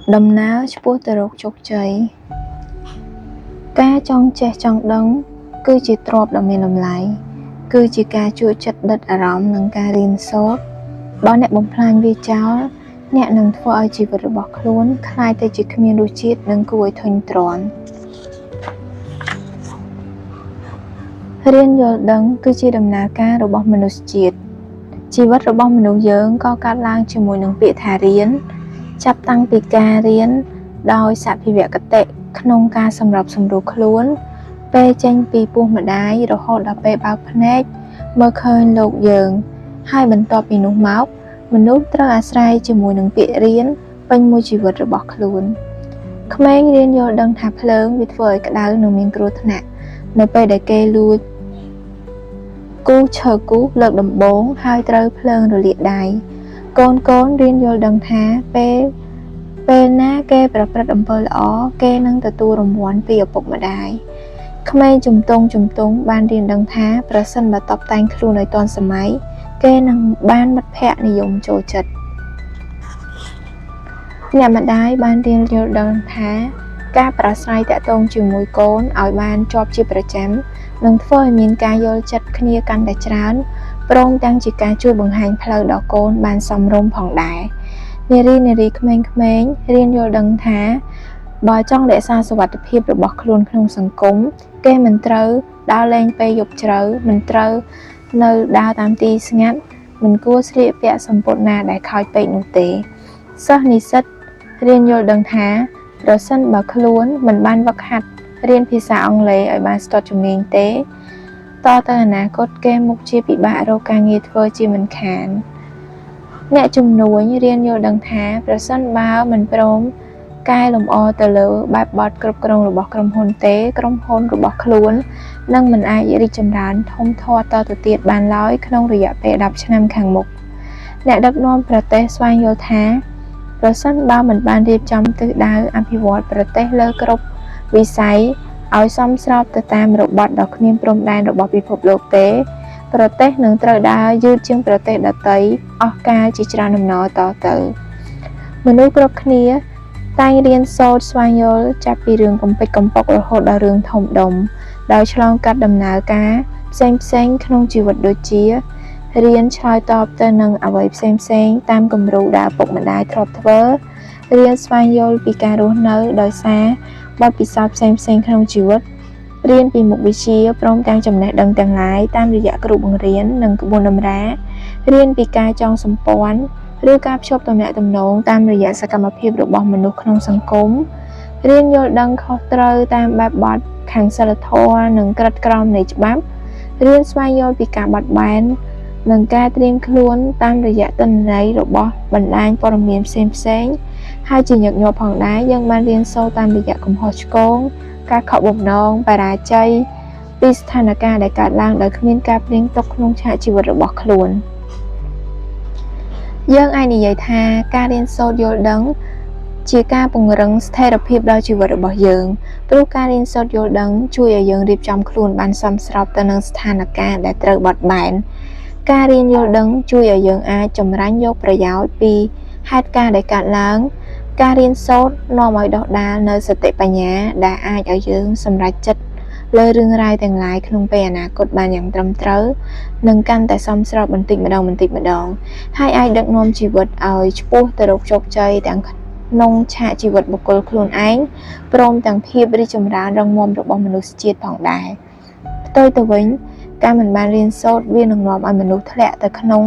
Đầm ná chua tờ rục chục cháy Cá trong che trong đấng Cứ chỉ trọp đầm mình làm lại Cứ chỉ ca chua chất đất ở rõm nâng ca riêng sốt Bỏ nẹ bóng plan vi cháu Nẹ nâng thua ai chỉ vật bọc luôn Khai tay chỉ khamiên đôi chiết nâng cùi thuần tròn Riêng vô đấng cứ chỉ đầm ná ca rồi bọc mình đôi chiết Chỉ vật rồi bọc mình đôi dưỡng có cát lang chỉ mùi nâng bị thả riêng Chắp tăng bị ca riêng Đôi sạp vì vẹn tệ Nông ca xâm rập xâm rụt luôn Bê chanh bì bùa mà đáy Rồi hốt đọc bê bao phэнét Mơ khơi lột dường Hai bình tọa bì nụ máu Mình nút trắc á srai chì mùi nâng bịa riêng Bênh mùi chì vượt rồi bọc luôn Khmênh riêng vô đăng thạp lớn Vịt vời cả đáy nụ miên krô thân ạ Nơi bê đại kê lui Cú chờ cú lợt đầm bốn Hai trâu phơn rồi liệt đáy Côn riêng vô đăng thá Bê ná kê bà rập đầm bơ lõ Kê nâng tà tu rồng quán bì ở bụng mà đáy Khmênh chùm tung Ban riêng đăng thá Bà sân bà tọc tanh luôn ở toàn sầm máy Kê nâng ban mặt phẹ này dùng trồ chật Nhà mặt đáy ban riêng vô đăng thá Các bà sài tạ tông chìu mùi côn Ở ban chọp chì bà chém Nâng phơi miên ca vô chật khnia căn đại trán Prong tăng chỉ ca chui bằng hành phá đỏ côn Ban xâm rôm phòng đáy Nè ri khmênh riêng vô đăng thá Bà trong để xa sơ vật hiệp rồi bọc luôn không sẵn cúng Kê mình trâu đau lên bê dục trâu Mình trâu nơi đau tam ti ngắt Mình cua sliệ vẹ xâm bột nà để khỏi bệnh nụ tế Sắc ní sất riêng vô đăng thá Rồi sân bà luôn mình ban vật hạt Riêng phía xa ông lấy ở bàn stọt cho mình tế To tờ ná cốt kê mục chi bị bạ rô ca nghi thơ chi mình khán Nẹ chùm núi như riêng vô đăng thá Rồi sân báo mình prôm Cai lùm o tờ lỡ bạp bọt cực krong rồi bọc krong hôn tế Krong hôn rồi bọc luôn Nâng mình ai dễ đi chầm đán Thông thoa to tờ tiệt bàn lói Krong rồi dạ bệ đập cho năm kháng mục Nẹ đập nôm bà tế xoay vô thá Rồi sân báo mình ban riêng trong tự đáo Ampivot bà tế lơ krong Vì sáy Ôi xong srop tờ tam rồi bọt đọc niêm prôm đàn rồi bọc bị phục lột tế Bà tế nâng trời đá dư chương bà tế đã tới Oka chỉ ra nằm nó to tử Mình ưu krong khnia Tanh riêng sốt xoay nhô chạp bì rừng công bọc rồi hốt đào rừng thông đồng Đào chlong cắt đầm ná cá Xem không chịu vật đôi chía Riêng choi tọp tơ nâng ảo ấy xem Tam cầm rủ đào bọc mặt đáy thọp thơ Riêng xoay nhô bì ca rô nơ đôi xa Bọt bì sọp xem không chịu vật Riêng bì mục bì chía Prong tăng chầm nẹ đăng tăng lái Tam rì dạ crụ bằng riêng nâng cụ bồn đầm rá Riêng bì ca trong xâm pón ឬការភ្ជាប់តំណែងតំណងតាមរយៈសកម្មភាពរបស់មនុស្សក្នុងសង្គមរៀនយល់ដឹងខុសត្រូវតាមបែបបទខាងសិលធម៌និងក្រឹតក្រមនៃច្បាប់រៀនស្វែងយល់ពីការបត់បែននិងការត្រៀមខ្លួនតាមរយៈទិន្នន័យរបស់បណ្ដាញព័ត៌មានផ្សេងៗហើយជាញឹកញាប់ផងដែរយើងបានរៀនសូត្រតាមរយៈកំហុសឆ្គងការខកបំណងបរាជ័យពីស្ថានភាពដែលកើតឡើងដោយគ្មានការព្រៀងទុកក្នុងឆាកជីវិតរបស់ខ្លួន យើងអាចនិយាយថាការរៀនសូត្រយល់ដឹងជាការពង្រឹងស្ថិរភាពដល់ជីវិតរបស់យើងព្រោះការរៀនសូត្រយល់ដឹងជួយឲ្យយើងរៀបចំខ្លួនបានសមស្របទៅនឹងស្ថានភាពដែលត្រូវបត់បែនការរៀនយល់ដឹងជួយឲ្យយើងអាចចម្រាញ់យកប្រយោជន៍ពីហេតុការណ៍ដែលកើតឡើងការរៀនសូត្រនាំឲ្យដុសដាលនៅសតិបញ្ញាដែលអាចឲ្យយើងសម្រេចចិត្តលើរឿងរ៉ាវទាំងឡាយក្នុងពេលអនាគតបានយ៉ាងត្រឹមត្រូវនិងកាន់តែសមស្របបន្តិចម្ដងហើយអាចដឹកនាំជីវិតឲ្យឆ្ពោះទៅរកជោគជ័យទាំងក្នុងឆាកជីវិតបុគ្គលខ្លួនឯងព្រមទាំងភាពរីកចម្រើនរឹងមាំរបស់មនុស្សជាតិផងដែរផ្ទុយទៅវិញការមិនបានរៀនសូត្រវានឹងនាំឲ្យមនុស្សធ្លាក់ទៅក្នុង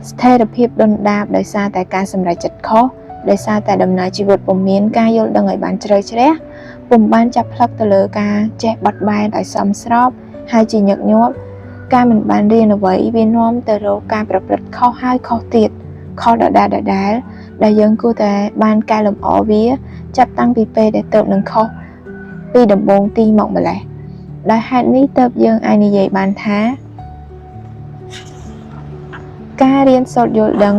ស្ថិរភាពដុនដាបដោយសារតែការសម្រេចចិត្តខុសដោយសារតែដំណើរជីវិតពុំមានការយល់ដឹងឲ្យបានជ្រៅជ្រះពុំបានចាប់ផ្លឹកទៅលើការចេះបត់បែនឲ្យសមស្របហើយជាញឹកញាប់ការមិនបានរៀនអ្វីវានាំទៅរកការប្រព្រឹត្តខុសហើយខុសទៀតខុសដដែលដែលយើងគួរតែបានកែលម្អវាចាប់តាំងពីពេលដែលទៅនឹងខុសពីដំបូងទីមកម្លេះដោយហេតុនេះទើបយើងអាចនិយាយបានថាការរៀនសូត្រយល់ដឹង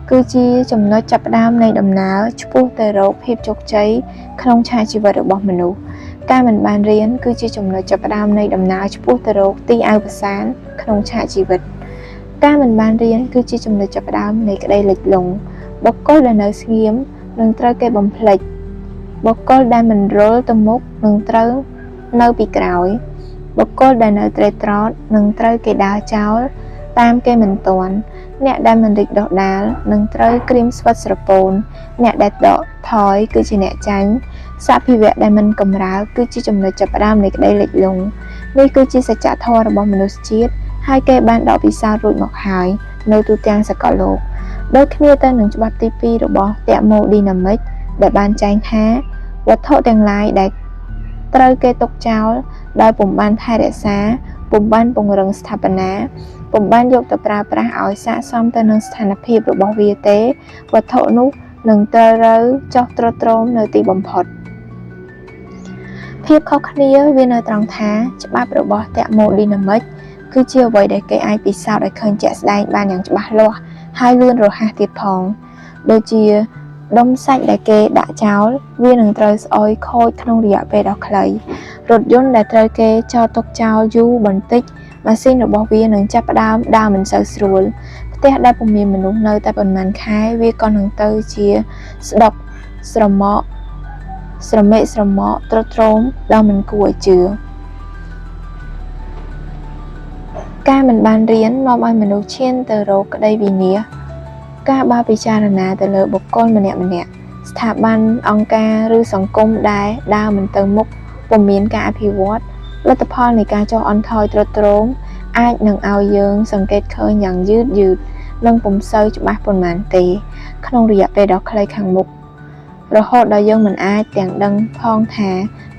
គឺជាចំណុចចាប់ផ្ដើមនៃដំណើរឆ្ពោះទៅរកភាពជោគជ័យក្នុងឆាកជីវិតរបស់មនុស្សការមិនបានរៀនគឺជាចំណុចចាប់ផ្ដើមនៃដំណើរឆ្ពោះទៅរកទីអវសានក្នុងឆាកជីវិតការមិនបានរៀនគឺជាចំណុចចាប់ផ្ដើមនៃក្តីលិចលង់បុគ្គលដែលនៅស្ងៀម នឹងត្រូវគេបំភ្លេចបុគ្គលដែលមិនរលទៅមុខនឹងត្រូវនៅពីក្រោយបុគ្គលដែលនៅត្រេតត្រោតនឹងត្រូវគេដើរចោលតាមគេមិនទាន់អ្នកដែលមិនរីកដុះដាលនឹងត្រូវក្រៀមស្វិតស្រពោនអ្នកដែលដកថយគឺជាអ្នកចាញ់សភាវៈដែលមិនកម្រើកគឺជាចំណុចចាប់ផ្ដើមនៃក្តីលិចលង់នេះគឺជាសច្ចធម៌របស់មនុស្សជាតិហើយគេបានដកពិសោធន៍រួចមកហើយនៅទូទាំងសកលលោកដូចគ្នាទៅនឹងច្បាប់ទី2របស់តេម៉ូឌីណាមិកដែលបានចែងថាវត្ថុទាំងឡាយដែលត្រូវគេទុកចោលដោយពុំបានថែរក្សាពុំបានពង្រឹងស្ថាបនាពុំបានយកទៅប្រើប្រាស់ឲ្យស័ក្តិសមទៅនឹងស្ថានភាពរបស់វាទេវត្ថុនោះនឹងត្រូវចុះទ្រុឌទ្រោមនៅទីបំផុតភាពខុសគ្នាវានៅត្រង់ថាច្បាប់របស់តេម៉ូឌីណាមិកគឺជាអ្វីដែលគេអាចពិសោធន៍ឲ្យឃើញជាក់ស្ដែងបានយ៉ាងច្បាស់លាស់ហើយលឿនរហ័សទៀតផងដូចជាដុំសាច់ដែលគេដាក់ចោលវានឹងត្រូវស្អុយខូចក្នុងរយៈពេលដ៏ខ្លីរថយន្តដែលត្រូវគេចោលទុកចោលយូរបន្តិចម៉ាស៊ីនរបស់វានឹងចាប់ផ្ដើមដើរមិនសូវស្រួលផ្ទះដែលពុំមានមនុស្សនៅតែប៉ុន្មានខែវាក៏នឹងទៅជាស្ដុកស្រមកទ្រុឌទ្រោមដល់មិនគួរឲ្យជឿការមិនបានរៀននាំឲ្យមនុស្សឈានទៅរកក្តីវិនាសការបើពិចារណាទៅលើបុគ្គលម្នាក់ស្ថាប័នអង្គការឬសង្គមដែលដើរមិនទៅមុខពុំមានការអភិវឌ្ឍលទ្ធផលនៃការចុះអន់ថយទ្រុឌទ្រោមអាចនឹងឲ្យយើងសង្កេតឃើញយ៉ាងយឺតនិងពុំសូវច្បាស់ប៉ុន្មានទេក្នុងរយៈពេលដ៏ខ្លីខាងមុខរហូតដល់យើងមិនអាចទាំងដឹងផងថា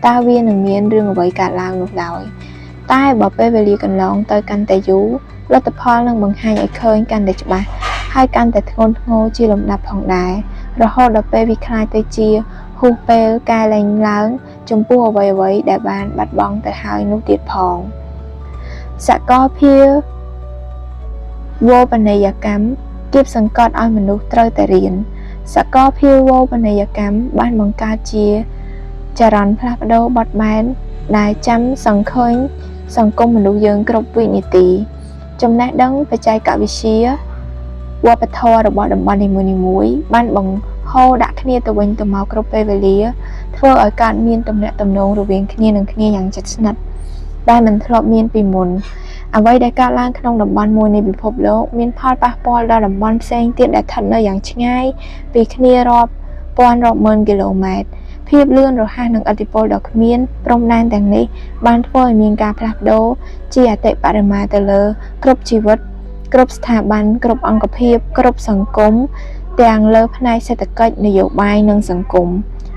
តើវានឹងមានរឿងអ្វីកើតឡើងនោះឡើយតែបើពេលវេលាកន្លងទៅកាន់តែយូរលទ្ធផលនឹងបង្ហាញឲ្យឃើញកាន់តែច្បាស់ហើយកាន់តែធ្ងន់ធ្ងរជាលំដាប់ផងដែររហូតដល់ពេលវាខ្លាចទៅជាហួសពេលកែលែងឡើងចំពោះអ្វីដែលបានបាត់បង់ទៅហើយនោះទៀតផងសកលភាវោបនីយកម្មគៀបសង្កត់ឲ្យមនុស្សត្រូវតែរៀនសកលភាវោបនីយកម្មបានបង្កើតជាចរន្តផ្លាស់ប្ដូរបត់បែនដែលចាំសង្ឃើញសង្គមមនុស្សយើងគ្រប់វិនាទីចំណេះដឹងបច្ចេកវិទ្យាវប្បធម៌របស់តំបន់នីមួយៗបានបង្ហូរដាក់គ្នាទៅវិញទៅមកគ្រប់ពេលវេលាធ្វើឲ្យកើតមានទំនាក់ទំនងរវាងគ្នានឹងគ្នាយ៉ាងជិតស្និទ្ធដែលមិនធ្លាប់មានពីមុនអ្វីដែលកើតឡើងក្នុងតំបន់មួយនៃពិភពលោកមានផលប៉ះពាល់ដល់តំបន់ផ្សេងទៀតដែលស្ថិតនៅយ៉ាងឆ្ងាយពីគ្នារាប់ពាន់រាប់ម៉ឺនគីឡូម៉ែត្រភាពលឿនរហ័សនិងឥទ្ធិពលដ៏គ្មានព្រំដែនទាំងនេះបានធ្វើឲ្យមានការផ្លាស់ប្ដូរជាអតិបរមាទៅលើគ្រប់ជីវិតគ្រប់ស្ថាប័នគ្រប់អង្គភាពគ្រប់សង្គមទាំងលើផ្នែកសេដ្ឋកិច្ចនយោបាយនិងសង្គម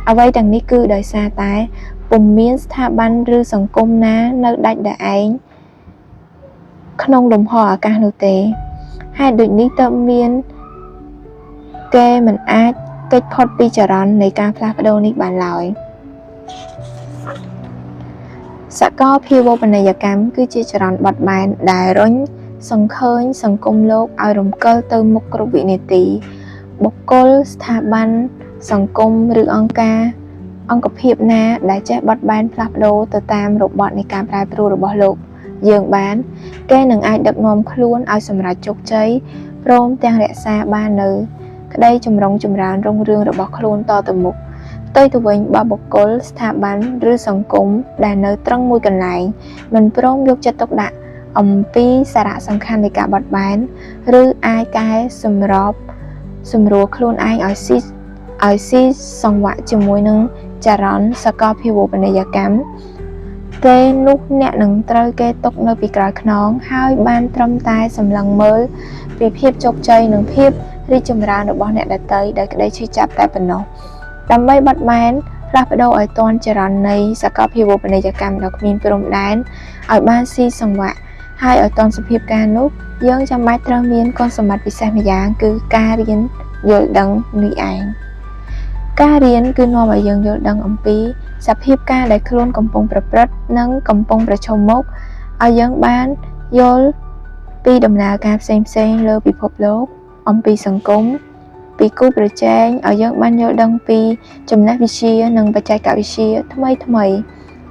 អ្វីទាំងនេះគឺដោយសារតែពុំមានស្ថាប័នឬសង្គមណានៅដាច់ដោយឯងក្នុងលំហអាកាសនោះទេហេតុដូចនេះទើបមានគេមិនអាចកិច្ចផុតពីចរន្តនៃការផ្លាស់ប្ដូរនេះបានឡើយសកលភាវូបនីយកម្មគឺជាចរន្តបត់បែនដែលរុញសង្ឃើញសង្គមលោកឲ្យរំកិលទៅមុខគ្រប់វិនាទីបុគ្គលស្ថាប័នសង្គមឬអង្គភាពណាដែលចេះបត់បែនផ្លាស់ប្ដូរទៅតាមរបត់នៃការប្រែប្រួលរបស់លោកយើងបានគេនឹងអាចដឹកនាំខ្លួនឲ្យសម្រេចជោគជ័យព្រមទាំងរក្សាបាននៅក្តីចម្រុងចម្រើនរុងរឿងរបស់ខ្លួនតទៅមុខផ្ទុយទៅវិញបើបុគ្គលស្ថាប័នឬសង្គមដែលនៅត្រង់មួយកន្លែងមិនព្រមយកចិត្តទុកដាក់អំពីសារៈសំខាន់នៃការបត់បែនឬអាចកែសម្រួលខ្លួនឯងឲ្យស៊ីសង្វាក់ជាមួយនឹងចរន្តសកលភាវូបនីយកម្មគេនោះអ្នកនឹងត្រូវគេទុកនៅពីក្រោយខ្នងហើយបានត្រឹមតែសម្លឹងមើលពីភាពជោគជ័យនិងភាពរីកចម្រើនរបស់អ្នកដទៃដោយក្តីឈឺចាប់តែប៉ុណ្ណោះដើម្បីបត់បែនផ្លាស់ប្ដូរឲ្យទាន់ចរន្តនៃសកលភាវូបនីយកម្មដ៏គ្មានព្រំដែនឲ្យបានស៊ីសង្វាក់ហើយឲ្យទាន់សភាពការនោះយើងចាំបាច់ត្រូវមានគុណសម្បត្តិពិសេសម្យ៉ាងគឺការរៀនយល់ដឹងនេះឯងការរៀនគឺនាំឲ្យយើងយល់ដឹងអំពីសភាពការដែលខ្លួនកំពុងប្រព្រឹត្តនិងកំពុងប្រឈមមុខឲ្យយើងបានយល់ពីដំណើរការផ្សេងៗលើពិភពលោកអំពីសង្គមពីគូប្រជែងឲ្យយើងបានយល់ដឹងពីចំណេះវិជ្ជានិងបច្ចេកវិទ្យាថ្មី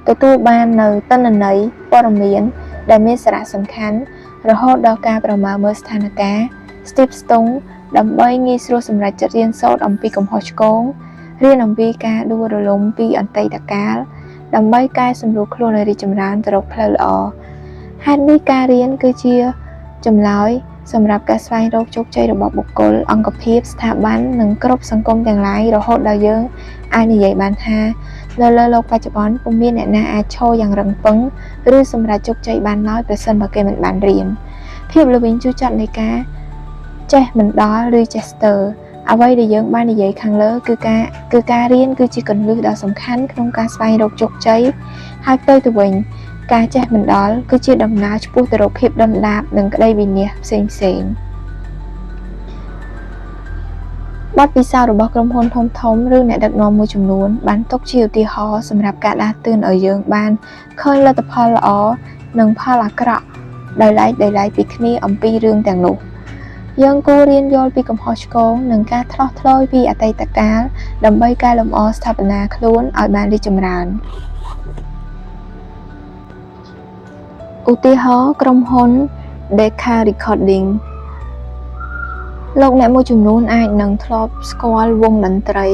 ទទួលបាននៅទិន្នន័យព័ត៌មានដែលមានសារៈសំខាន់រហូតដល់ការប្រមើលមើលស្ថានភាពស្ទាបស្ទង់ ដើម្បីងាយស្រួលសម្រាប់ចិត្តរៀនសូត្រអំពីកំហុសឆ្គងរៀនអំពីការដួលរលំពីអតីតកាលដើម្បីកែសម្រួលខ្លួនឲ្យរីកចម្រើនទៅរកផ្លូវល្អហេតុនេះការរៀនគឺជាចម្លើយសម្រាប់ការស្វែងរកជោគជ័យរបស់បុគ្គលអង្គភាពស្ថាប័ននិងគ្រប់សង្គមទាំងឡាយរហូតដល់យើងអាចនិយាយបានថានៅលើโลกបច្ចុប្បន្នពុំមានអ្នកណាអាចឈរយ៉ាងរឹងប៉ឹងឬសម្រេចជោគជ័យបានឡើយប្រសិនបើគេមិនបានរៀនភាពល្វីងជូរចត់នៃការចេះមិនដល់ឬចេះស្ទើរអ្វីដែលយើងបាននិយាយខាងលើគឺការរៀនគឺជាគន្លឹះដ៏សំខាន់ក្នុងការស្វែងរកជោគជ័យហើយផ្ទុយទៅវិញការចេះមិនដល់គឺជាដំណើរឆ្ពោះទៅរកភាពដុនដាបនិងក្តីវិនាសផ្សេងៗបទពិសោធន៍របស់ក្រុមហ៊ុនធំៗឬអ្នកដឹកនាំមួយចំនួនបានទុកជាឧទាហរណ៍សម្រាប់ការដាស់តឿនឲ្យយើងបានឃើញលទ្ធផលល្អនិងផលអាក្រក់ដោយឡែកពីគ្នាអំពីរឿងទាំងនោះយើងគួររៀនយល់ពីកំហុសឆ្គងនិងការថ្លោះថ្លោយពីអតីតកាលដើម្បីកែលម្អស្ថាបនាខ្លួនឲ្យបានរីកចម្រើនឧទាហរណ៍ក្រុមហ៊ុន Decca Recording លោកអ្នកមួយចំនួនអាចនឹងធ្លាប់ស្គាល់វងតន្ត្រី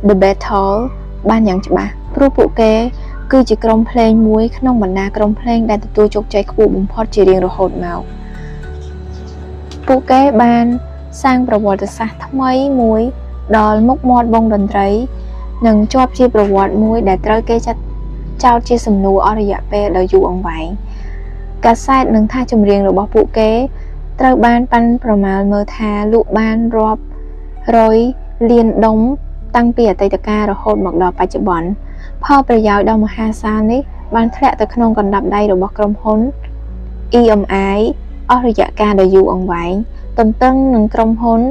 The Battle បានយ៉ាងច្បាស់ព្រោះពួកគេគឺជាក្រុមភ្លេងមួយក្នុងបណ្ដាក្រុមភ្លេងដែលទទួលជោគជ័យខ្ពស់បំផុតជារៀងរហូតមកពួកគេបានសាងប្រវត្តិសាស្ត្រថ្មីមួយដល់មុខមាត់វងតន្ត្រីនិងជាប់ជាប្រវត្តិមួយដែលត្រូវគេចាត់ចោទជាសំណួរអស់រយៈពេលដ៏យូរអង្វែងកាសែតនិងថាចម្រៀងរបស់ពួកគេត្រូវបានប៉ាន់ប្រមាណមើលថាលក់បានរាប់រយលានដុំតាំងពីអតីតកាលរហូតមកដល់បច្ចុប្បន្នផលប្រយោជន៍ដ៏មហាសាលនេះបានធ្លាក់ទៅក្នុងកណ្ដាប់ដៃរបស់ក្រុមហ៊ុន EMI អស់រយៈកាលដ៏យូរអង្វែងទន្ទឹមនឹងក្រុមហ៊ុន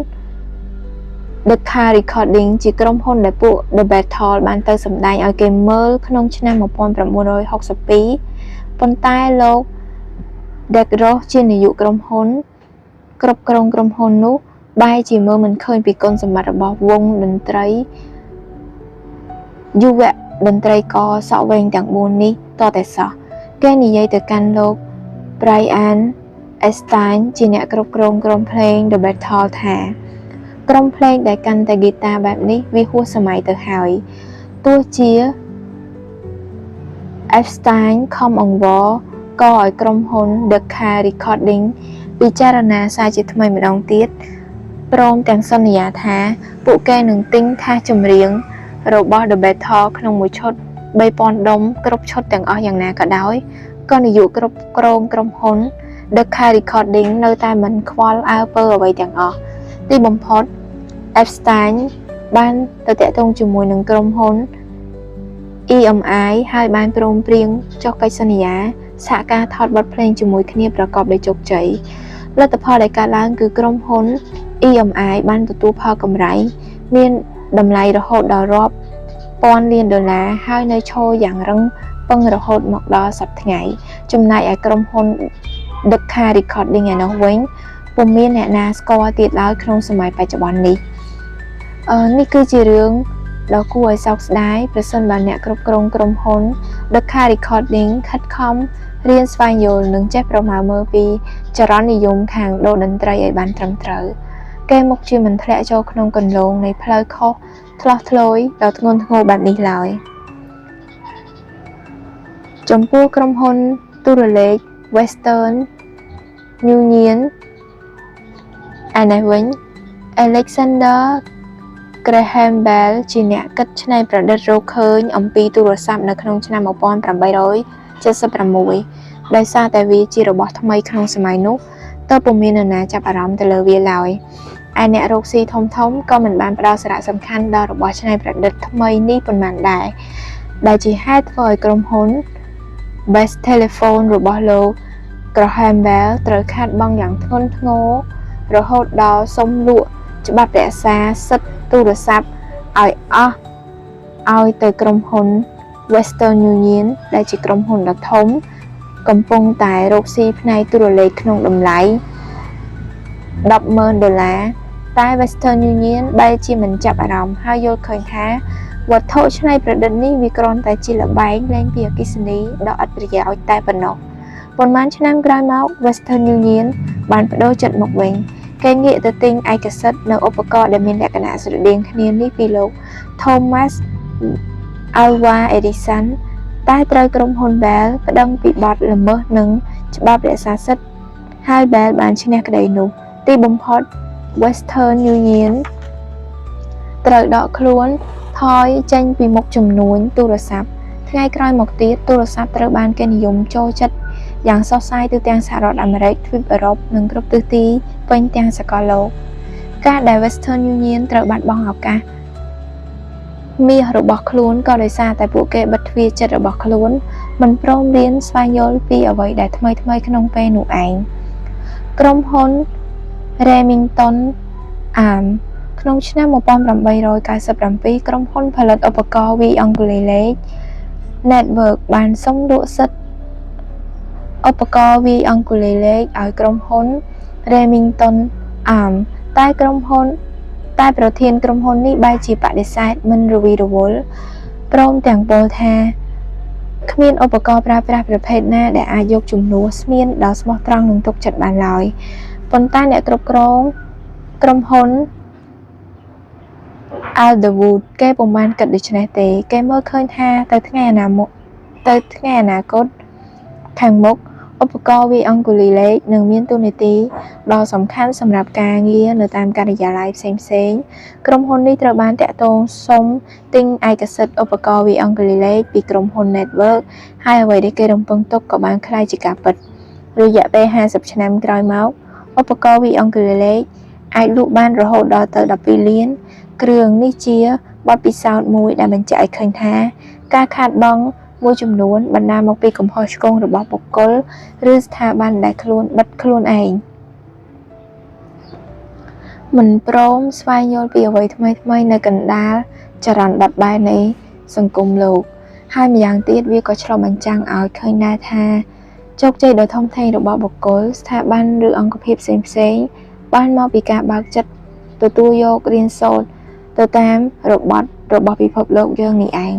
Decca Recording ជាក្រុមហ៊ុនដែលពួក The Battle បានទៅសម្ដែងឲ្យគេមើលក្នុងឆ្នាំ1962ប៉ុន្តែលោក Derek Ross ជានាយកក្រុមហ៊ុនគ្រប់គ្រងក្រុមហ៊ុននោះបែរជាមើលមិនឃើញពីគុណសម្បត្តិរបស់វងតន្ត្រីយុវតន្ត្រីករសក់វែងទាំង4នេះតតែសោះគេនិយាយទៅកាន់លោក Brian Epstein ជាអ្នកគ្រប់គ្រងក្រុមភ្លេង The Battle ថាក្រុមភ្លេងដែលកាន់តែហ្គីតាបែបនេះវាហួសសម័យទៅហើយទោះជា Epstein ខំអង្វរក៏ឲ្យក្រុមហ៊ុន Decca Recording ពិចារណាសារជាថ្មីម្ដងទៀតព្រមទាំងសន្យាថាពួកគេនឹងទិញថាសចម្រៀងរបស់ The Battle ក្នុងមួយឈុត 3000 ដុំគ្រប់ឈុតទាំងអស់យ៉ាងណាក៏ដោយក៏នាយកគ្រប់គ្រងក្រុមហ៊ុន Decca Recording នៅតែមិនខ្វល់អើពើអ្វីទាំងអស់ទីបំផុត Epstein បានទៅតាក់ទងជាមួយនឹងក្រុមហ៊ុន EMI ហើយបានព្រមព្រៀងចុះកិច្ចសន្យាសហការថតបទភ្លេងជាមួយគ្នាប្រកបដោយជោគជ័យលទ្ធផលដែលកើតឡើងគឺក្រុមហ៊ុន EMI បានទទួលផលកម្រៃមានតម្លៃរហូតដល់រាប់ពាន់លានដុល្លារហើយនៅឈរយ៉ាងរឹងប៉ឹងរហូតមកដល់សប្តាហ៍ថ្ងៃចំណែកឯក្រុមហ៊ុន Decca Recording ឯនោះវិញពុំមានអ្នកណាស្គាល់ទៀតឡើយក្នុងសម័យបច្ចុប្បន្ននេះនេះគឺជារឿងដ៏គួរឲ្យសោកស្ដាយប្រសិនបើអ្នកគ្រប់គ្រងក្រុមហ៊ុន Decca Recording ខិតខំរៀនស្វែងយល់និងចេះប្រមាលមើលពីចរន្តនិយមខាងដូរតន្ត្រីឲ្យបានត្រឹមត្រូវគេមុខជាមិនធ្លាក់ចូលក្នុងគន្លងនៃផ្លូវខុសថ្លោះធ្លោយដ៏ធ្ងន់ធ្ងរបែបនេះឡើយចំពោះក្រុមហ៊ុនទូរលេខ Western Union ឯនេះវិញ Alexander Graham Bell ជាអ្នកគិតច្នៃប្រឌិតរកឃើញអំពីទូរស័ព្ទនៅក្នុងឆ្នាំ1876ដោយសារតែវាជារបស់ថ្មីក្នុងសម័យនោះទើបពុំមាននរណាចាប់អារម្មណ៍ទៅលើវាឡើយឯអ្នករកស៊ីធំក៏មិនបានផ្ដោតសារៈសំខាន់ដល់របស់ច្នៃប្រឌិតថ្មីនេះប៉ុន្មានដែរដែលជាហេតុធ្វើឲ្យក្រុមហ៊ុន Best Telephone របស់លោក Graham Bell ត្រូវខាតបង់យ៉ាងធ្ងន់ធ្ងររហូតដល់សុំលក់ច្បាប់រក្សាសិទ្ធិទូរស័ព្ទឲ្យទៅក្រុមហ៊ុន Western Union ដែលជាក្រុមហ៊ុនដ៏ធំកំពុងតែរកស៊ីផ្នែកទូរលេខក្នុងតម្លៃ$10,000តែ Western Union បែរជាមិនចាប់អារម្មណ៍ហើយយល់ឃើញថាវត្ថុច្នៃប្រឌិតនេះវាគ្រាន់តែជាល្បែងលេងពីអគ្គិសនីដ៏ឥតប្រយោជន៍តែប៉ុណ្ណោះប៉ុន្មានឆ្នាំក្រោយមក Western Union បានប្តូរចិត្តមកវិញគេ គេងាកទៅទិញឯកសិទ្ធិនៅឧបករណ៍ដែលមានលក្ខណៈស្រដៀងគ្នានេះពីលោក Thomas Alva Edison តែត្រូវក្រុមហ៊ុន Bell ប្តឹងពីបទល្មើសនឹងច្បាប់រក្សាសិទ្ធិហើយ Bell បានឈ្នះក្តីនោះទីបំផុត Western Union ត្រូវដកខ្លួនថយចេញពីមុខជំនួញទូរស័ព្ទថ្ងៃក្រោយមកទៀតទូរស័ព្ទត្រូវបានគេនិយមចូលចិត្តយ៉ាងសុសសាយទូទាំងសហរដ្ឋអាមេរិកទ្វីបអឺរ៉ុបនិងគ្រប់ទិសទីពេញទាំងសកលលោកការដែល Western Union ត្រូវបាត់បង់ឱកាសមាសរបស់ខ្លួនក៏ដោយសារតែពួកគេបិទទ្វារចិត្តរបស់ខ្លួនមិនព្រមរៀនស្វែងយល់ពីអ្វីដែលថ្មីៗក្នុងពេលនោះឯងក្រុមហ៊ុន Remington Arms ក្នុងឆ្នាំ 1897 ក្រុមហ៊ុនផលិតឧបករណ៍វាយអង្គុលីលេខ Network បានសុំលក់សិទ្ធិឧបករណ៍វាយអង្គុលីលេខឲ្យក្រុមហ៊ុន Remington Arms តែប្រធានក្រុមហ៊ុននេះបែរជាបដិសេធមិនរវីរវល់ព្រមទាំងពោលថាគ្មានឧបករណ៍ប្រើប្រាស់ប្រភេទណាដែលអាចយកជំនួសស្មៀនដ៏ស្មោះត្រង់និងទុកចិត្តបានឡើយប៉ុន្តែអ្នកគ្រប់គ្រងក្រុមហ៊ុន Alderwood គេពុំបានគិតដូច្នេះទេគេមើលឃើញថាទៅថ្ងៃអនាគតខាងមុខឧបករណ៍វាយអង្គុលីលេខនឹងមានតួនាទីដ៏សំខាន់សម្រាប់ការងារនៅតាមការិយាល័យផ្សេងៗក្រុមហ៊ុននេះត្រូវបានតាក់ទងសុំទិញឯកសិទ្ធិឧបករណ៍វាយអង្គុលីលេខពីក្រុមហ៊ុន Network ហើយអ្វីដែលគេរំពឹងទុកក៏បានក្លាយជាការពិតរយៈពេល50ឆ្នាំក្រោយមកឧបករណ៍វាយអង្គុលីលេខអាចលក់បានរហូតដល់ទៅ12លានគ្រឿងនេះជាបទពិសោធន៍មួយដែលបញ្ជាក់ឲ្យឃើញថាការខាតបង់មួយចំនួនបណ្ដាលមកពីកំហុសឆ្គងរបស់បុគ្គលឬស្ថាប័នដែលបិទខ្លួនឯងមិនព្រមស្វែងយល់ពីអ្វីថ្មីៗនៅកណ្ដាលចរន្តបត់បែននៃសង្គមលោកហើយម្យ៉ាងទៀតវាក៏ឆ្លុះបញ្ចាំងឲ្យឃើញដែរថាជោគជ័យដ៏ធំធេងរបស់បុគ្គលស្ថាប័នឬអង្គភាពផ្សេងៗបានមកពីការបើកចិត្តទទួលយករៀនសូត្រទៅតាមរបត់របស់ពិភពលោកយើងនេះឯង